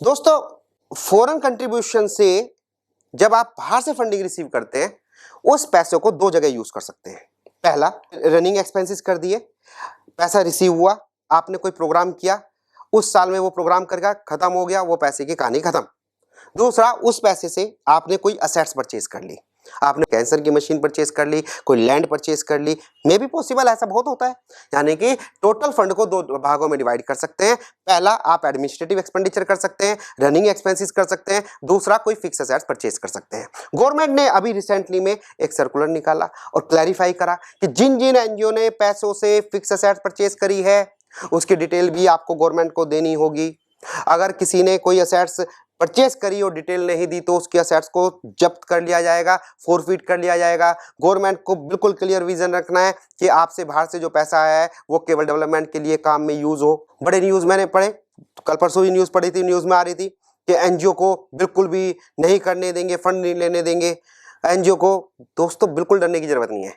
दोस्तों, foreign contribution से जब आप बाहर से फंडिंग रिसीव करते हैं, उस पैसे को दो जगह यूज कर सकते हैं। पहला, रनिंग एक्सपेंसेस कर दिए, पैसा रिसीव हुआ, आपने कोई प्रोग्राम किया, उस साल में वो प्रोग्राम करके खत्म हो गया, वो पैसे की कहानी खत्म। दूसरा, उस पैसे से आपने कोई असेट्स परचेज कर ली, आपने कैंसर की मशीन परचेज कर ली, कोई लैंड परचेज कर ली, मे भी पॉसिबल, ऐसा बहुत होता है। यानी कि टोटल फंड को दो भागों में डिवाइड कर सकते हैं। पहला, आप एडमिनिस्ट्रेटिव एक्सपेंडिचर कर सकते हैं, रनिंग एक्सपेंसेस कर सकते हैं। दूसरा, कोई फिक्स असेट्स परचेज कर सकते हैं। गवर्नमेंट ने अभी रिसेंटली में एक सर्कुलर निकाला और क्लैरिफाई करा कि जिन जिन एनजीओ ने पैसों से फिक्स असेट्स परचेज करी है, उसकी डिटेल भी आपको गवर्नमेंट को देनी होगी। अगर किसी ने कोई असेट्स परचेस करी और डिटेल नहीं दी तो उसके असेट्स को जब्त कर लिया जाएगा, फोरफिट कर लिया जाएगा। गवर्नमेंट को बिल्कुल क्लियर विजन रखना है कि आपसे बाहर से जो पैसा आया है वो केवल डेवलपमेंट के लिए काम में यूज हो। बड़े न्यूज मैंने पढ़े, कल परसों ही न्यूज पढ़ी थी, न्यूज में आ रही थी कि एनजीओ को बिल्कुल भी नहीं करने देंगे, फंड नहीं लेने देंगे एनजीओ को। दोस्तों, बिल्कुल डरने की जरूरत नहीं है।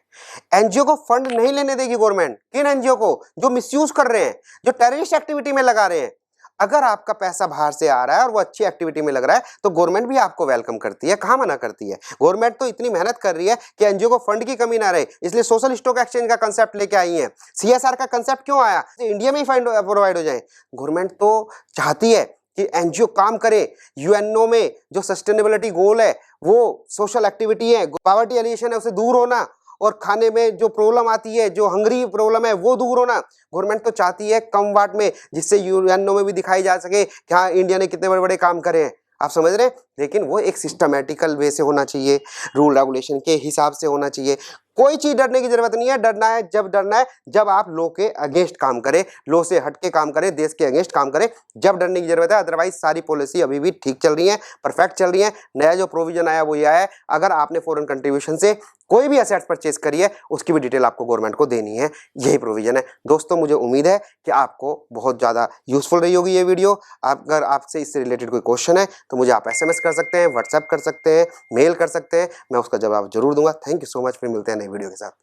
एनजीओ को फंड नहीं लेने देगी गवर्नमेंट। किन एनजीओ को? जो मिसयूज कर रहे हैं, जो टेररिस्ट एक्टिविटी में लगा रहे हैं। अगर आपका पैसा बाहर से आ रहा है और वो अच्छी एक्टिविटी में लग रहा है तो गवर्नमेंट भी आपको वेलकम करती है, कहां मना करती है। गवर्नमेंट तो इतनी मेहनत कर रही है कि एनजीओ को फंड की कमी ना रहे, इसलिए सोशल स्टॉक एक्सचेंज का कंसेप्ट लेके आई है। सीएसआर का कंसेप्ट क्यों आया? इंडिया में ही फंड प्रोवाइड हो जाए। गवर्नमेंट तो चाहती है कि एनजीओ काम करे। यूएनओ में जो सस्टेनेबिलिटी गोल है, वो सोशल एक्टिविटी है, पॉवर्टी एलिगेशन है, उसे दूर होना, और खाने में जो प्रॉब्लम आती है, जो हंगरी प्रॉब्लम है, वो दूर होना। गवर्नमेंट तो चाहती है कम वाट में, जिससे यूएनओ में भी दिखाई जा सके कि हाँ, इंडिया ने कितने बड़े बड़े काम करे हैं। आप समझ रहे हैं? लेकिन वो एक सिस्टमैटिकल वे से होना चाहिए, रूल रेगुलेशन के हिसाब से होना चाहिए। कोई चीज डरने की जरूरत नहीं है। डरना है जब आप लो के अगेंस्ट काम करें, लो से हट के काम करें, देश के अगेंस्ट काम करें, जब डरने की जरूरत है। अदरवाइज सारी पॉलिसी अभी भी ठीक चल रही है, परफेक्ट चल रही है। नया जो प्रोविजन आया वो ये आया है, अगर आपने फॉरेन कंट्रीब्यूशन से कोई भी असेट्स परचेज करी है, उसकी भी डिटेल आपको गवर्नमेंट को देनी है। यही प्रोविजन है। दोस्तों, मुझे उम्मीद है कि आपको बहुत ज्यादा यूजफुल रही होगी ये वीडियो। अगर आपसे इससे रिलेटेड कोई क्वेश्चन है तो मुझे आप एसएमएस कर सकते हैं, व्हाट्सएप कर सकते हैं, मेल कर सकते हैं, मैं उसका जवाब जरूर दूंगा। Thank you so much. फिर मिलते हैं नई वीडियो के साथ।